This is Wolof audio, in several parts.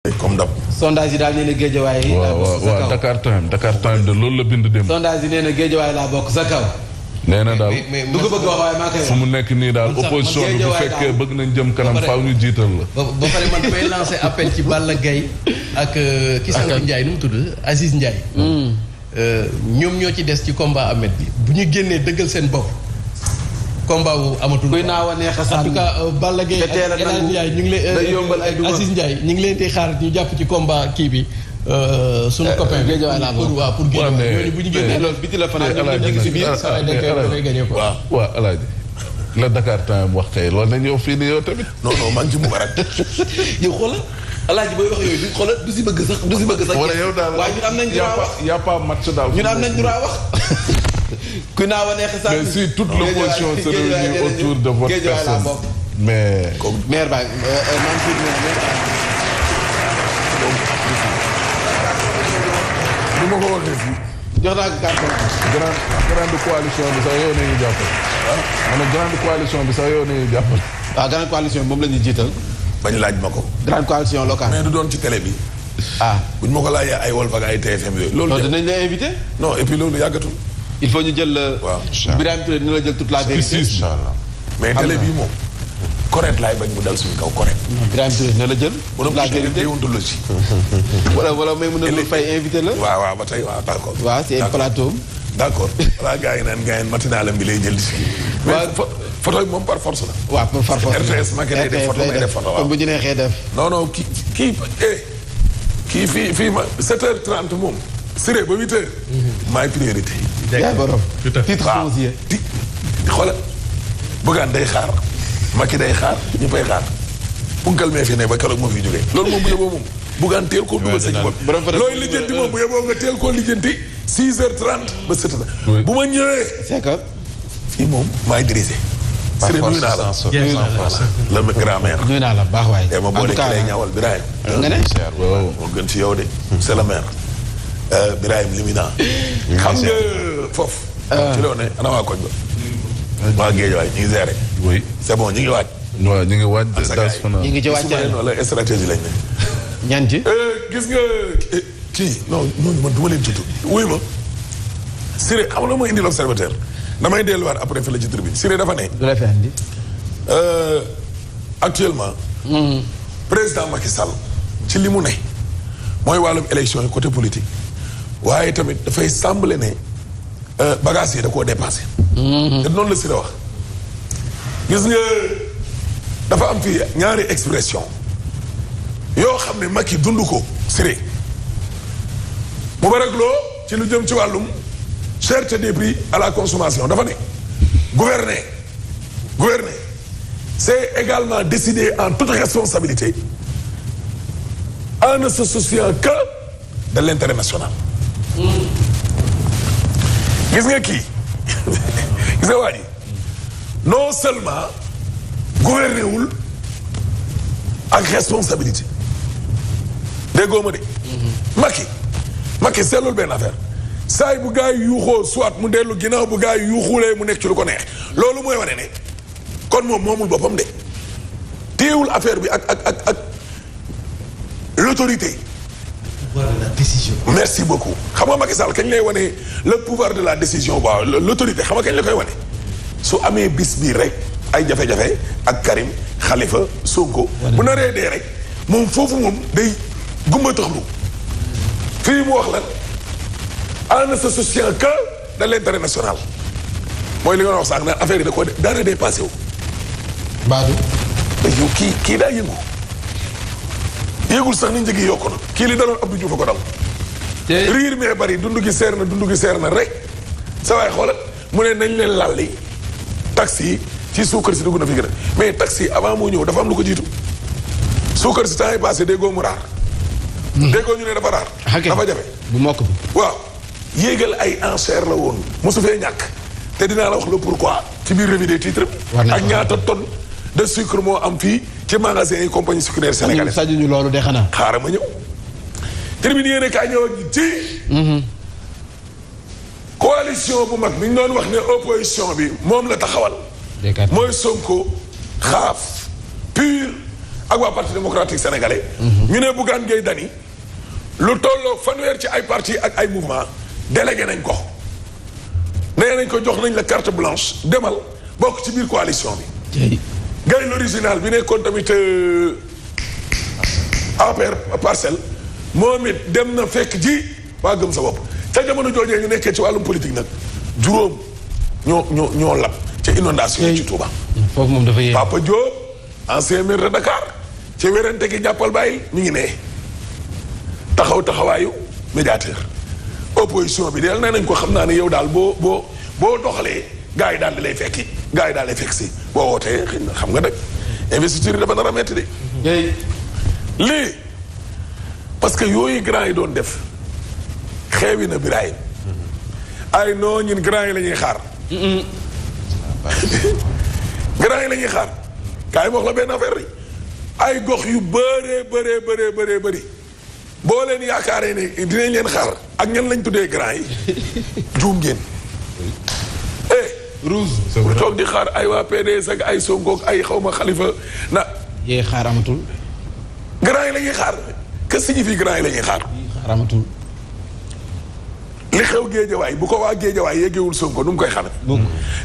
comme dab. sondage yi daal nee na géejawaay. waaw Dakar Time de loolu la bind dem. sondage yi nee na géejawaay laa bokk sa kaw. nee na daal du ko bëgg wax waaye maa koy wax. fu mu nekk nii daal opposition bi bu fekkee bëgg nañ jëm kanam faaw ñu jiital la. ba pare man may lancer appel ci Balla Gaye ak ki sant Ndiaye nu mu tudd Aziz Ndiaye. ñoom ñoo ci des ci combat Ahmed bi bu ñu génnee dëggal seen bopp. combat wu amatul. kuy naaw a neex a sànni en tout cas Balla Gaye ak El Hadj Ndiaye ñu ngi leen Aziz Ndiaye ñu ngi leen di xaar ñu jàpp ci combat kii bi. sunu copain bi waaw pour génne ñooñu bu ñu génnee loolu biti la fanaan ñu ngi si biir saa dañ koy gagné ko. waaw Alaaji la Dakar Time wax kay loolu nañ yow fii nii yow tamit. non maa ngi ci Moubarak. yow xoolal Alaaji booy wax yooyu du xoolal du si bëgg sax du si bëgg sax. wala yow daal waaye ñun am nañ droit wax y' a pas match daal. ñun am nañ droit wax. ku naaw a neex a sànni. mais si toute l'opposition se réunit autour de votre personne. mais. maire Ba Mansour ni ma ko waxee fii. jox naa ko carton. grande coalition bi sax yow nañu jàppale. ma ne grande coalition bi sax yow nañu jàppale. waaw grande coalition moom la ñuy jiital. bañ laaj ma ko. grande coalition locale. mais du doon ci télé bi. buñ ma ko laajee ay Walf ak ay TFM yooyu. loolu dinañ la invité. non et puis loolu yàggatul. il faut ñu jël. waaw Birame Touré dina la jël toute la vérité. incha allah mais télé bii moom. correct laay bañ mu dal suñu kaw correct. Birame Touré dina la jël. toute la vérité déontologie. wala may mën a fay invité la. waaw ba tey waaw d' accord. waaw c'est plateau. d' accord voilà gars yi naan gars yi matinalam bi lay jël di si. mais photo bi moom par force la. waaw par force RTS ma day def photo may def photo waaw. kon bu ñu neexee def. non kii fii ma 7h30 moom. Siré ba 8h. maay priorité. yaa borom. titre waaw foncier. xoolal bëggaan day xaar. Macky day xaar ñëppay xaar. punkal mee fi ne ba keroog moo fi jógee. loolu moom bu yeboo moom. bëggaan teel koo dugal sa bopp. looy lijjanti moom bu yeboo nga teel koo lijjanti. 6h30 ba 7h. bu ma ñëwee. c'est que. fii moom maay dirigé. Siré nuyu naa la. la grand-mère. nuyu naa la baax waay. en ma boole ki lay ñaawal Birahim. nga ne. moo gën ci yow de. c'est la mère. Birahim Limina. xam nga foofu. ci loo ne ana waa koñ ba. waa Géejawaay ñu ngi géré. oui c'est bon ñu ngi waaj. waaw ñu ngi waaj. ñu ngi ci waaj la stratégie lañ ne. ñan ci. gis nga kii non ñooñu man du ma leen tudd. wuy ma Siré xam nga mooy indi l'observateur damay delluwaat après fa la ci tribune Siré dafa ne. du la fi andi. actuellement. président Macky Sall ci li mu ne. mooy wàllum élection yi côté politique. waaye tamit dafay semblé ne bagages yi da koo dépassé. te noonu la Siré wax. gis nga dafa am fii ñaari expression yoo xam ne Macky dund ko Siré mu barak loo ci lu jëm ci wàllum cherté des prix à la consommation dafa ne gouverner c'est également décider en toute responsabilité en ne se souciant que de l'intérêt national. gis nga kii gis nga waa ji non seulement gouverner wul ak responsabilité déggoo ma de. Macky seetlul benn affaire saa yi bu gaa yi yuuxoo soit mu dellu ginnaaw bu gaa yi yuuxulee mu nekk ci lu ko neex loolu mooy wane ne kon moom moomul boppam de téewul affaire bi ak l'autorité. pouvoir de la décision. merci beaucoup xam nga Macky Sall kañ lay wane le pouvoir de la décision waaw l'autorité xam nga kañ la koy wane su amee bis bii rek ay jafe-jafe ak Karim Khalifa Sonko. bu naree dee rek moom foofu moom day gumba taxlu fii mu wax lan en ne se souciant que de l'intérêt national mooy li nga wax sax naan affaire yi da koo daana dépassé wu. Badou. mais yow kii daa yëngu yëgul sax ni njëg yi yokku na kii li daloon Abdou Diouf a ko dal. riir mee bari dund gi seer na rek sa waay xoolal mu ne nañ leen lalli taxi yi ci suukar si dugg na fi gën a mais taxi yi avant moo ñëw dafa am lu ko jiitu suukar si temps yi passé déggoo mu raar. déggoo ñu ne dafa raar. dafa jafe bu mokk bi. waaw yéegal ay enchère la woon mosu fee ñàkk te dinaa la wax le pourquoi ci biir revue des titres ak ñaata tonne de sucre moo am fii ci magasin yi compagnie sucrière sénégalaise. sañuñu loolu de xanaa. xaaral ma ñëw. tribune yéene kaa ñëw ak ci. coalition bu mag bi ñu doon wax ne opposition bi moom la taxawal. mooy Sonko xaaf PUR ak waa parti démocratique sénégalais. ñu ne Bougane Gueye Dany lu tolloo fanweer ci ay parti ak ay mouvement délégué nañ ko. nee nañ ko jox nañ la carte blanche demal bokk ci biir coalition bi. gay l'original bi nekkoon tamit APR parcelle moom it dem na fekk ji waa gëm sa bopp ca jamono joojee ñu nekkee ci wàllum politique nag juróom ñoo lab ca inondation ci Touba. foofu moom dafa yéeme. Papa Diop ancien maire de Dakar ci wérante gi jàppal bàyyi ñu ngi ne taxawaayu médiateur opposition bi del nee nañ ko xam naa ne yow daal boo doxalee gars yi daal di lay fekki gars yi daal di lay fekk si boo wootee xëy na xam nga nag investiture yi dafa nar a metti de. lii parce que yooyu grand yi doon def xeewi na Birahim ay non ñun grand yi la ñuy xaar. grand yi la ñuy xaar kaay wax la benn affaire yi ay gox yu bëree bëri boo leen yaakaaree ne dinañ leen xaar ak ñan lañ tuddee grand yi juum ngeen. Rouge. bu toog di xaar ay waa PDS ak ay Sonko ak ay xawma Khalifa na. yee xaar amatul. grand yi la ñuy xaar que signifie grand yi la ñuy xaar. xaar amatul. li xew géejawaay bu ko waa géejawaay yeggewul Sonko nu mu koy xame.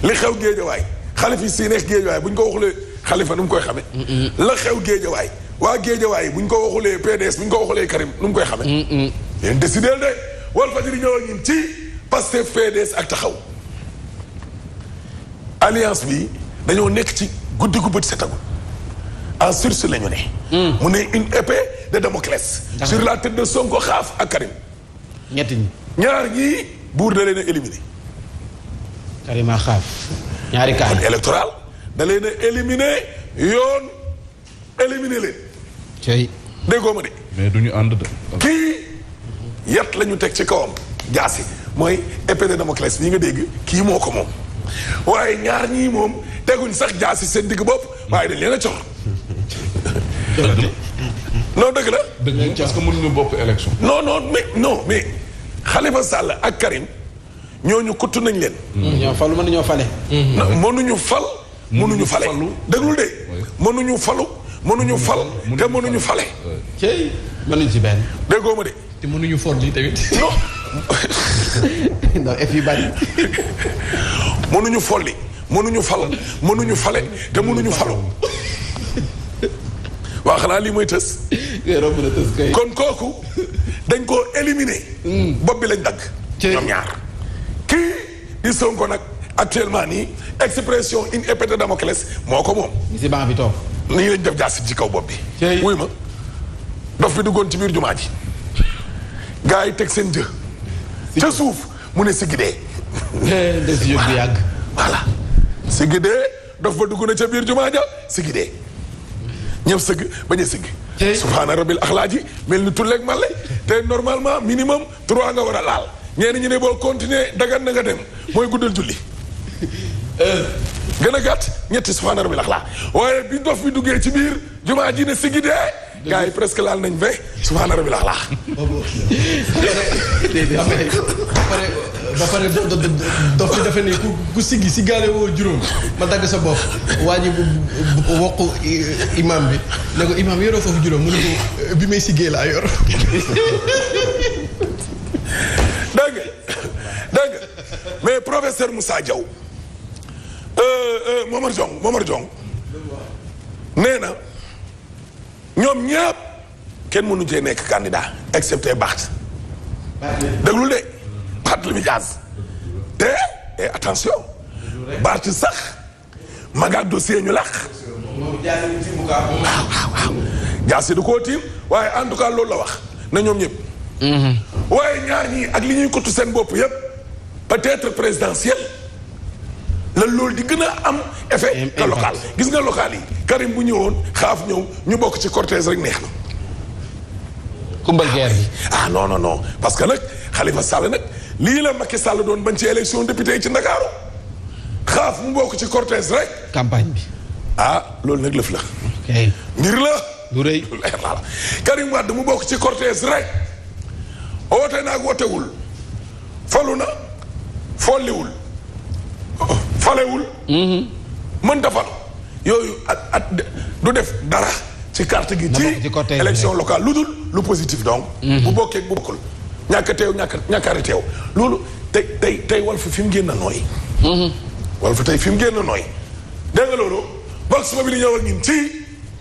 li xew géejawaay xalifa si nekk géejawaay bu ñu ko waxulee xalifa nu mu koy xame. la xew géejawaay waa géejawaay bu ñu ko waxulee PDS bu ñu ko waxulee Karim nu mu koy xame. yéen décidé de Walfadjri ñëw ak ñun ci Pastef PDS ak taxaw. alliance bi dañoo nekk ci guddi gu bët setagul en sursis la ñu ne. mu ne une épée de Damoclès. sur la tête de Sonko Xaaf ak Karim. ñetti ñi. ñaar ñii buur da leen a éliminé. Karim ak Xaaf. ñaari cas code électoral da leen a éliminé yoon éliminé leen. tey. déggoo ma de. mais du ñu ànd de. kii yat la ñu teg ci kawam jaasi mooy épée de Damoclès bii nga dégg kii moo ko moom. waaye ñaar ñii moom teguñ sax jaasi seen digg bopp waaye dañ leen a cox. non dëgg la. dëgg parce que mënuñu bokk élection. non mais Khalifa Sall ak Karim ñooñu kuttu nañ leen. ñoo falu mën nañoo fale. mënuñu fal. mënuñu fale déglul de. mënuñu falu mënuñu fal te mënuñu fale. cey mënuñ ci benn. déggoo ma de. te mënuñu folli tamit. non. non fi bari. mënuñu folli mënuñu fal mënuñu fale te mënuñu falu. waa xanaa lii mooy tës. kon kooku dañ koo éliminer. bopp bi lañ dagg. ñoom ñaar kii di Sonko nag actuellement nii expression une épée de Damoclès moo ko moom. si banc bi toog. nii lañ def jaasit ci kaw bopp bi. wuy ma dof bi duggoon ci biir jumaa ji. gars yi teg seen jë. ca suuf mu ne siggi dee. des yëg bi yàgg. voilà siggi dee dof ba dugg na ca biir jumaa ja siggi dee. ñëw sëgg bañ a sëgg. subhaana rabbil axlaaji mel ni tulleeg male te normalement minimum 3 nga war a laal ñenn ñi ne boo continuer dagan na nga dem mooy guddal julli. gën a gàtt ñetti subhaana rabbil axlaa waaye bi dof bi duggee ci biir jumaa ji ne siggi dee. gars yi presque laal nañ 20 subhaana rabbil axlaa. ba pare dof bi dafa ne ku siggi si gaale woo juróom ma dagg sa bopp waa ji wokk imam bi ne ko imam yoroo foofu juróom mu ne ko bi may siggee laa yor. dégg nga mais professeur Moussa Diaw Momar Diong nee na ñoom ñëpp kenn mënu cee nekk candidat excepté Barth. déglul de Barthélémy Dias te et attention Barth sax magaat dossier ñu làq. waaw Dias du koo tiim waaye en tout cas loolu la wax na ñoom ñëpp. waaye ñaar ñii ak li ñuy kottu seen bopp yëpp peut-être présidentiel la loolu di gën a am effet que local gis nga local yi Karim bu ñëwoon Xaaf ñëw ñu bokk ci cortège rek neex na. kumbal guerre bi. ah non parce que nag Khalifa Sall nag lii la Macky Sall doon bañ ci élection député yi ci Ndakaaru Xaaf mu bokk ci cortège rek. campagne bi. ah loolu nag lëf la. ok mbir la. lu rëy lu leer la Karim Wade mu bokk ci cortège rek woote na ak wootewul falu na folliwul falewul. mënta falu yooyu at du def dara ci carte gi ci élection locale lu dul lu positif donc bu bokkee bu bokkul ñàkk a teew ñàkkaari teew loolu tey Walf fi mu génn nooy Walf tey fi mu génn nooy dégg nga loolu box ba bi li ñëw ak ñun ci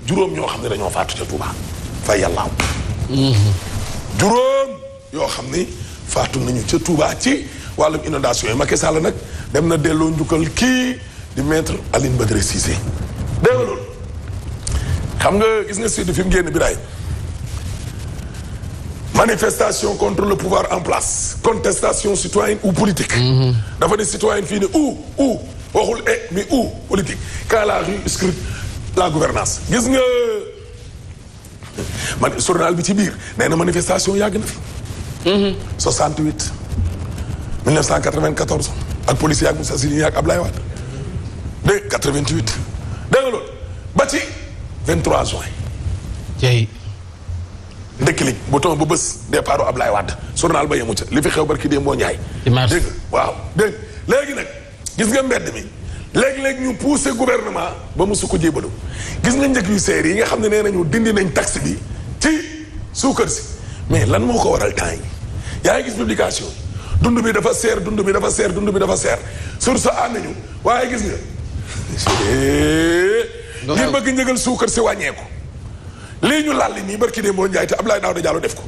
juróom ñoo xam ne dañoo faatu ca Touba fay yàllaaw juróom yoo xam ni faatu nañu ca Touba ci wàllum inondation yi Macky Sall nag dem na delloo njukkal kii di maître Aline Badara Cissé dégg nga loolu xam nga gis nga sud fi mu génn biraay manifestation contre le pouvoir en place contestation citoyenne ou politique dafa ne citoyenne fii ne ou waxul mais ou politique quand la rue scrute la gouvernance gis nga man journal bi ci biir nee na manifestation yàgg na fi 68 1994 ak policier ak Moussa Sini ak Ablaye Wade de 88 dégg nga loolu ba ci 23 juin tey ndekkilig bu toon ba bés départ u Ablaye Wade journal ba yemu ca li fi xew barki dee moo Njaay dégg waaw dégg léegi nag gis nga mbedd mi léegi-léegi ñu poussé gouvernement ba mu su ko jébalu gis nga njëg yu seer yi nga xam ne nee nañu dindi nañ taxe bi ci suukar si mais lan moo ko waral temps yi yaa ngi gis publication dund bi dafa seer dund bi dafa seer dund bi dafa seer sur sa ànd nañu waaye gis nga ngir bëgg njëgal suukar si wàññeeku lii ñu lalli nii barki dee moo Njaay te Abdoulaye Daouda Diallo def ko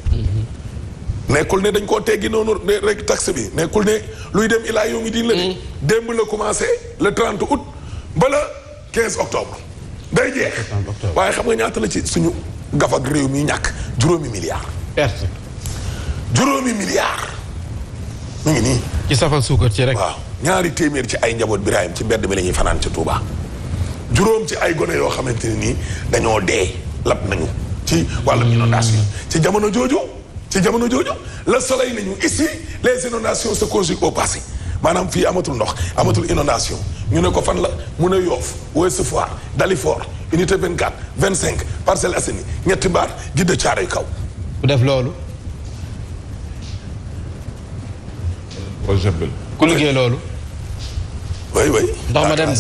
nekkul ne dañ koo teggi noonu rek taxe bi nekkul ne luy dem ilaa yow mi diin la di démb la commencé le 30 août ba le 15 octobre day jeex waaye xam nga ñaata la ci suñu gaf ak réew mi ñàkk juróomi milliards perte juróomi milliards mu ngi nii ci safal suukar ci rek waaw ñaari téeméer ci ay njaboot Birahim ci mbedd mi la ñuy fanaan ca Touba juróom ci ay gone yoo xamante ne nii dañoo dee lab nañu ci wàllum inondation ci jamono jooju le soleil nañu ici les inondations se conjuguent au passé maanaam fii amatul ndox amatul inondation ñu ne ko fan la mun a Yoff Ouest Foire Dalifort unité 24 25 Parcelles Assainies ñetti mbaar Jidda Caaroy kaw ku def loolu projet bi ku liggéey loolu oui ndax ma dem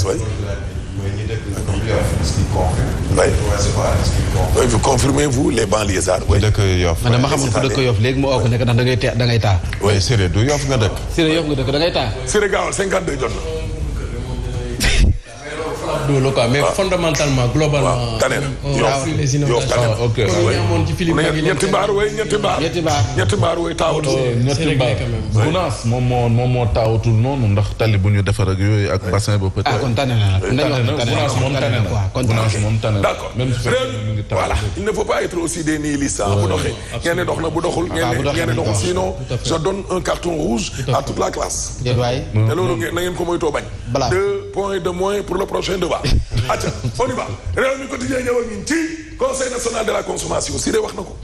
oui vous confirmez-vous les banlieusards. ku dëkk Yoff. man dama xamul ku dëkk Yoff léegi mu oo ko nekk ndax da ngay taa. oui Siré du Yoff nga dëkk. Siré Yoff nga dëkk da ngay taa. Siré gaawal 52 jot na. loolu quoi mais fondamentalement globalement. waaw tane na les inondations ok amoon ci Philippe ñetti mbaar ñetti mbaar way taawatu. ñetti mbaar Gunaas moom moo taawatul noonu ndax tali bu ñu defar ak yooyu ak bassin ba peut-être. ah kon tane na Gunaas moom tane na Gunaas moom tane na. d'accord voilà il ne faut pas être aussi des nihilistes bu doxee. ngeen dox na bu doxul ngeen doxul sinon je donne un carton rouge à toute la classe. te loolu na ngeen ko moytoo bañ. 2 points de moins pour le prochain débat. acca on y va réew mi quotidien ñëw ak ñun ci conseil national de la consommation si de wax na ko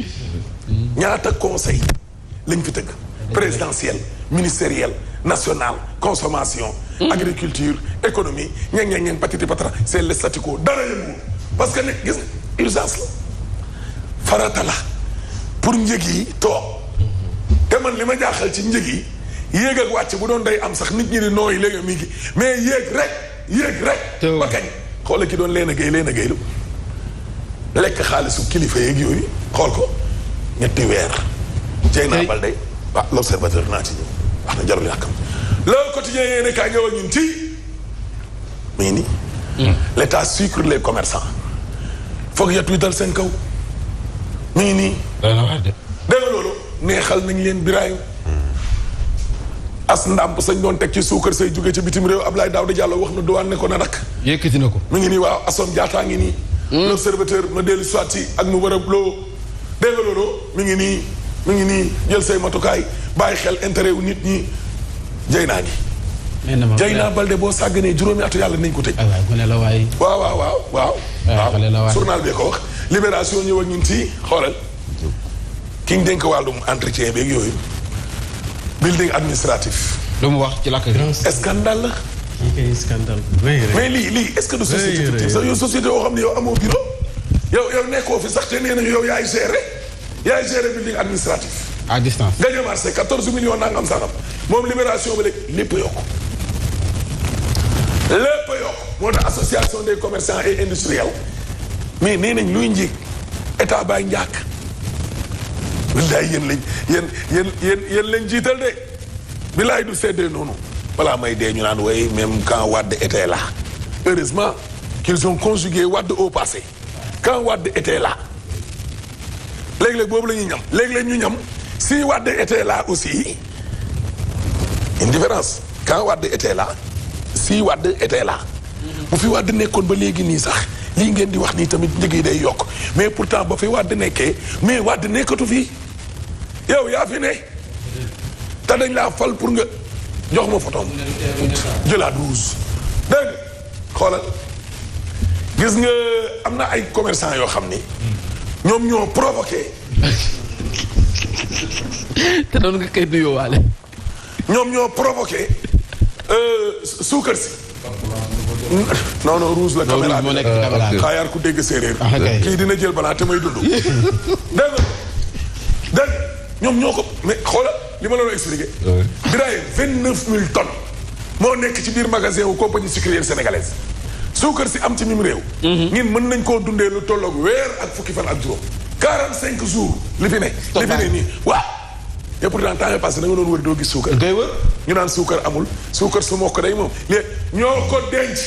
ñaata conseil lañ fi tëgg présidentiel ministériel national consommation agriculture économie ñeng patiti patara c'est le statu quo dara yëngu parce que nag gis nga urgence la farata la pour njëg yi toog te man li ma jaaxal ci njëg yi yéeg ak wàcc bu doon day am sax nit ñi di nooyi léegi mi ngi mais yéeg rek ba kañ xoolal ki doon leen a géy lu lekk xaalisu kilifa yeeg yooyu xool ko ñetti weer jey naa bal day waaw l'observateur naa ci ñëw wax na jarul yàkkam le quotidien yéene kaa ñëw ak ñun ci mu ngi nii l'état sucre les commerçants foog yet wi dal seen kaw mu ngi nii dégg nga loolu neexal nañ leen Birahim as ndàmp sañ doon teg ci suukar say jóge ci bitim réew Abdoulaye Daouda Diallo wax na douane ne ko na dak yëkkati na ko mu ngi nii waaw Assome Diatta ngi nii l'observateur ma dellu soit ci ak mu war a loo dégg nga loolu mi ngi nii jël say matukaay bàyyi xel intérêt wu nit ñi jay naa ngi jay naa Balde boo sàgganee juróomi atu yàlla nañ ko tëj waaw journal bi ko wax libération ñëw ak ñun ci xoolal ki ñu dénk wàllum entretien beeg yooyu building administratif. lu mu wax ci làkk scandale la. scandale mais lii est-ce que du société fictive sax yow société yoo xam ne yow amoo bureau yow nekkoo fi sax te nee nañu yow yaay gérer building administratif. à distance. gañe marché 14 millions nangam sangam moom libération ba léegi lépp yokk moo tax association des commerçants et industriels mais nee nañ luy njëg état baay njàkk billaay yéen lañ jiital de billaay du seddee noonu balaa may dee ñu naan way même quand Wade était là heureusement qu'ils ont conjugué Wade au passé quand Wade était là léeg-léeg boobu la ñuy ñam léeg-léeg ñu ñam si Wade était là aussi une différence quand Wade était là si Wade était là bu fi Wade nekkoon ba léegi nii sax lii ngeen di wax nii tamit njëg yi day yokk mais pourtant ba fi Wade nekkee mais Wade nekkatu fii yow yaa fi ne te dañ laa fal pour nga jox ma photom jëlaat 12 dégg nga xoolal gis nga am na ay commerçant yoo xam ni ñoom ñoo provoqué te doon nga koy nuyoo waale. ñoom ñoo provoqué suukar si non non rouge la caméra bi xaayaar ku dégg séeréer kii dina jël balaa te may dund dégg nga ñoom ñoo ko mais xoolal li ma la doon expliqué Birahim 29000 tonnes moo nekk ci biir magasin wu compagnie sucrière sénégalaise suukar si am ci mim réew ñin mën nañ koo dundee lu tolloog weer ak fukki fan ak juróom 45 jours li fi ne nii waaw et pourtant temps passé da nga doon wër doo gis suukar ngay wër ñu naan suukar amul suukar su mokk day moom léegi ñoo ko denc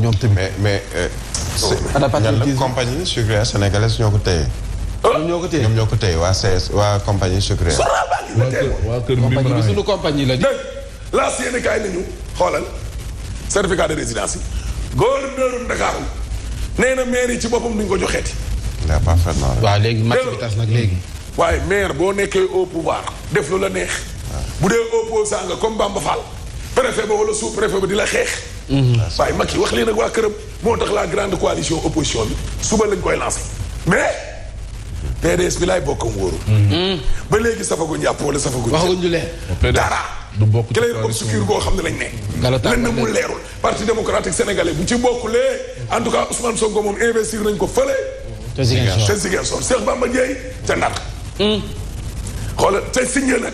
ñoom tamit mais ñan compagnie sucrière sénégalaise ñoo ko téye ñoom ñoo ko téye waa CS waa compagnie sucrière waa kër compagnie bi suñu compagnie la di la yéen kaay nañu xoolal certificat de résidence yi gouverneur Ndakaaru nee na maire yi ci boppam duñ ko joxeeti waaw léegi match bi tas nag léegi waaye maire boo nekkee au pouvoir def lu la neex bu dee opposant nga comme Bamba Fall préfet ba wala sous préfet ba di la xeex waaye Macky wax leen ak waa këram moo tax la grande coalition opposition bi suba lañ koy lancé mais PDS bi laay bokkam wóoru ba léegi safaguñ yàpp wala safaguñ waxaguñ ñu leer dara du bokk ci leen obscur goo xam ne lañ ne len na mu leerul parti démocratique sénégalais bu ci bokkulee en tout cas Ousmane Sonko moom investir nañ ko fële te Ziguinchor Cheikh Bamba Dièye ca Ndar xoolal te signé nag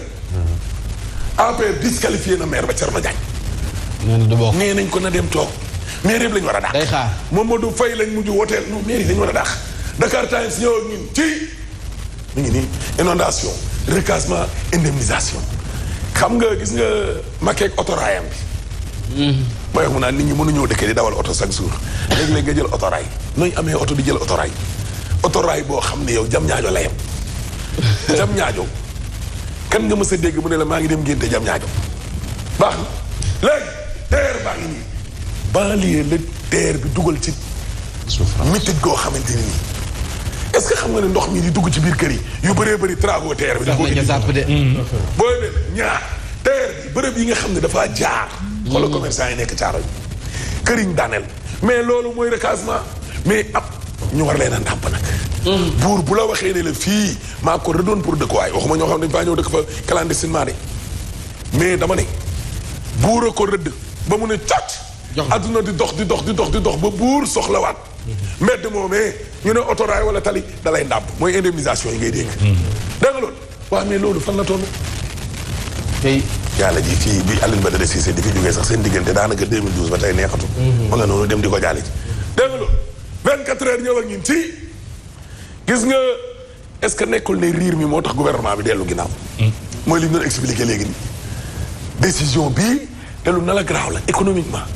APR disqualifié na maire ba Thierno Diagne nee nañ ko na dem toog maire yëpp lañ war a dàq day xaar Mamadou Faye lañ mujj woteel non maire yi dañu war a dàq Dakar Times ñëw ak ñun ci mi ngi nii inondation recasement indemnisation xam nga gis nga Makeek otoraayam bi mooy wax mu naan nit ñi mënuñoo dëkkee di dawal oto chaque jour léeg-léeg nga jël otoraay nooy amee oto di jël otoraay boo xam ne yow jam ñaajo la yem jam ñaajo kan nga mës a dégg mu ne la maa ngi dem ngénte jam ñaajo baax na léegi teer baa ngi nii banlieue la teer bi dugal ci métit goo xamante ni nii est-ce que xam nga ne ndox mi di dugg ci biir kër yi yu bëree bëri travaux teer bi da ko indi booy de ñaar teer bi bërëb yi nga xam ne dafaa jaar xoolal commerçant yi nekk caaro yi kër yi ñu daaneel mais loolu mooy recasement mais ab ñu war leen a ndàmp nag buur bu la waxee ne la fii maa ko rëddoon pour dëkk waaye waxuma ñoo xam ne dañ faa ñëw dëkk fa clandestinement de mais dama ne buur a ko rëdd ba mu ne càcc adduna di dox ba buur soxlawaat mbedd moomee ñu ne autorail wala tali dalay ndàmp mooy indemnisation yi ngay dégg dégg nga loolu waaw mais loolu fan la toll tey yàlla ji fii bi Alioune Badara Cissé di fi jógee sax seen diggante daanaka 2012 ba tey neexatu ma nga noonu dem di ko jaale ji dégg nga loolu 24 heures ñëw ak ñun ci gis nga est-ce que nekkul ne riir mi moo tax gouvernement bi dellu ginnaaw mooy li ñu doon expliqué léegi nii décision bii te lu na la garaaw la économiquement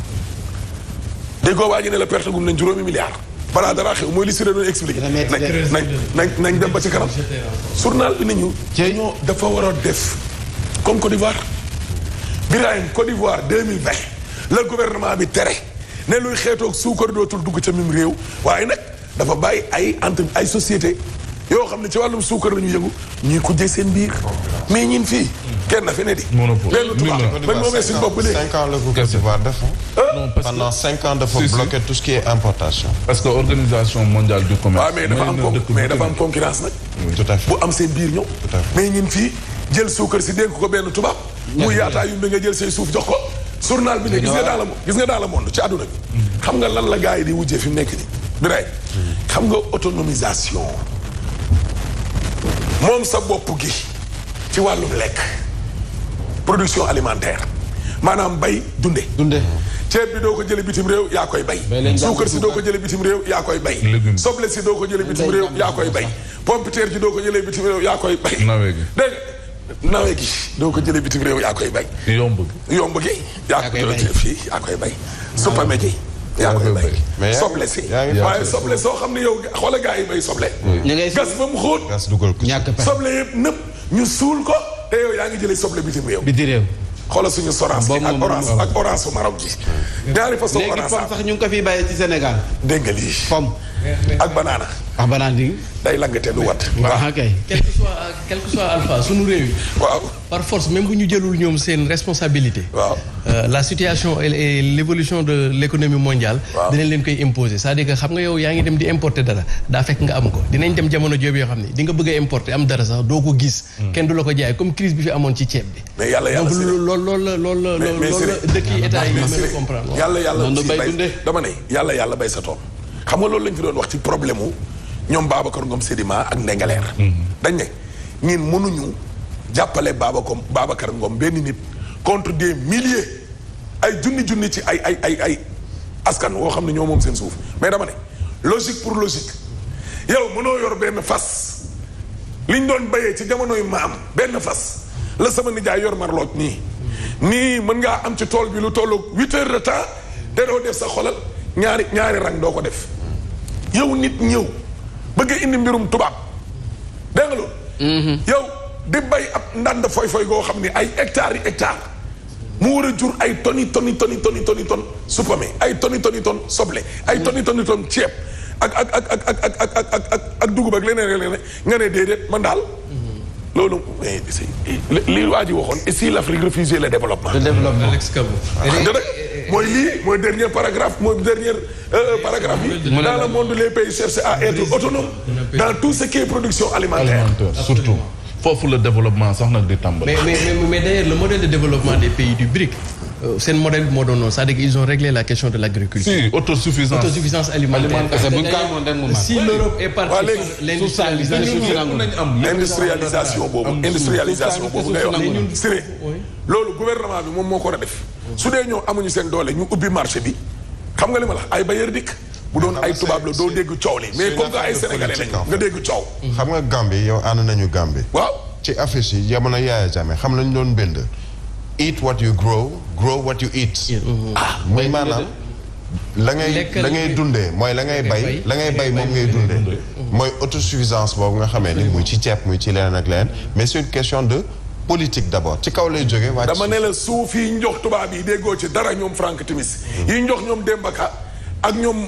déggoo waa ji ne la perte gum nañ juróomi milliards balaa dara xew mooy li si doon expliqué nañ dem ba ci kanam journal bi nañu ñoo dafa war a def comme Côte d'Ivoire Birahim Côte d'Ivoire 2020 la gouvernement bi tere ne luy xeetoog suukar dootul dugg ca mim réew waaye nag dafa bàyyi ay société yoo xam ne ci wàllum suukar la ñu yëngu ñuy kujjee seen biir mais ñin fii kenn na fi ne di benn tubaab bañ moomee suñu bopp léegi 5 ans la ko Côte d'Ivoire def pendant 5 ans dafa bloqué tout ce qui est importation parce que organisation mondiale du commerce mais dafa am concurrence nag tout à fait bu am seen biir ñëw mais ñin fii jël suukar si dénk ko benn tubaab mu yaataa yu nga jël say suuf jox ko journal bi ne gis nga dans le monde ci àdduna bi xam nga lan la gars yi di wujjee fi mu nekk nii Birahim xam nga autonomisation moom sa bopp gi ci wàllum lekk production alimentaire maanaam bay dunde ceeb bi doo ko jële bitim réew yaa koy bay suukar si doo ko jële bitim réew yaa koy bay soble si doo ko jële bitim réew yaa koy bay pompiteer ji doo ko jëlee bitim réew yaa koy bay dégg nawe gi doo ko jëlee bitim réew yaa koy bay yomb gi yaa koy jëlee fii yaa koy bay suppame ji yaa koy bay soble si waaye soble soo xam ne yow xoola gaa yi bay soble gas ba mu xóot soble yëpp nëpp ñu suul ko te yow yaa ngi jëlee soble bitim réew xoolal suñu sorance ak orange su Maroc ji ñaari façon orange léegi pomme sax ñu ngi ko fiy bàyyee ci Sénégal dégg nga lii pomme ak banana di day langate du wat waaw kay quel que soit alpha suñu réew yi waaw par force même bu ñu jëlul ñoom seen responsabilité waaw la situation et l'évolution de l'économie mondiale dinañ leen koy imposer c'est-à-dire que xam nga yow yaa ngi dem di importer dara daa fekk nga am ko dinañ dem jamono joob yoo xam ne di nga bëgg a importer am dara sax doo ko gis kenn du la ko jaay comme crise bi fi amoon ci ceeb bi mais yàlla donc loolu la dëkk yi état yi mën a comprendre yàlla bay dama ne yàlla bay sa tool xam nga loolu lañ fi doon wax ci problème wu ñoom Babacar Ngom Sedima ak Ndengaleer dañ ne ñun mënuñu jàppale Babacar Ngom benn nit contre des milliers ay junni ci ay askan woo xam ne ñoo moom seen suuf mais dama ne logique pour logique yow mënoo yor benn fas liñ doon béyee ci jamonoy maam benn fas la sama nijaay yor marlooj nii mën ngaa am ci tool bi lu tollu 8 heures de temps te doo def sa xolal ñaari rang doo ko def yow nit ñëw bëgg a indi mbirum tubaab dégg nga loolu yow di bay ab ndànd foy goo xam ne ay hectares yi hectares mu war a jur ay toni suppame ay toni soble ay toni ceeb ak dugub ak leneen nga ne déedéet man daal loolu li waa ji waxoon et si l'Afrique refusait le développement mooy dernier paragraphe bi dans le monde les pays cherchent à être autonomes dans tout ce qui est production alimentaire surtout foofu le développement sax nag di tàmbali mais d'ailleurs le modèle de développement des pays du BRIC seen modèle bi moo doon noonu c'est-à-dire qu'ils ont réglé la question de l'agriculture si autosuffisance alimentaire si l'Europe est partie l'industrialisation boobu ngay wax Siré loolu gouvernement bi moom moo ko war a def su dee ñoo amuñu seen doole ñu ubbi marché bi xam nga li ma la ay bailleur dikk bu doon ay tubaab la doo dégg coow li mais comme que ay sénégalais lañ nga dégg coow xam nga Gambie yow ànd nañu Gambie waaw ci affiche yi jamono Yaya Jammeh xam lañu doon bind eat what you grow what you eat muy maanaam la ngay dundee mooy la ngay bay moom ngay dundee mooy autosuffisance boobu nga xamee ni muy ci ceeb muy ci leneen ak leneen mais c'est une question de politique d'abord ci kaw lay jógee waa dama ne la suuf yi njox tubaab yi déggoo ci dara ñoom Franck Timis yi njox ñoom Demba Ka ak ñoom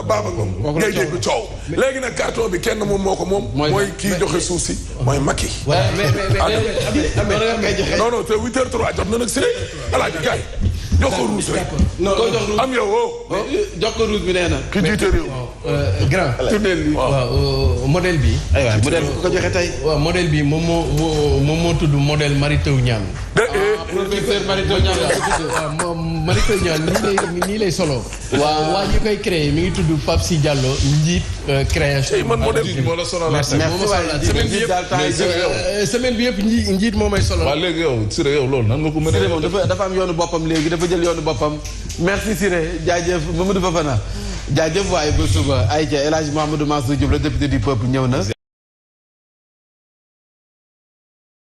Baba Ngom ngay dégg coow léegi nag carton bi kenn moom moo ko moom mooy kii joxe suuf si mooy Macky non te 8h03 jot na nag si alaaji gaay jox ko ruus rek am yow jox ko ruus bi nee na ki jiite réew grand waaw modèle bi modèle bu ko joxe tey waaw modèle bi moom moo tudd modèle Mary Teuw Niane professeur Mary Teuw Niane waaw Mary Teuw Niane nii lay solo waaw waa ñi koy créé mi ngi tudd Pape Sy Diallo njiit création man modèle bi moo la solo semaine bi yëpp njiit moo may solo waaw léegi yow Siré yow loolu nan nga ko mën Siré moom dafa am yoonu boppam léegi dafa jël yoonu boppam merci Siré jaajëf Mamadou Fafana jaajëf waaye ba suba Aïcha El Hadj Mouhamadou Mansour Diop la député du peuple ñëw na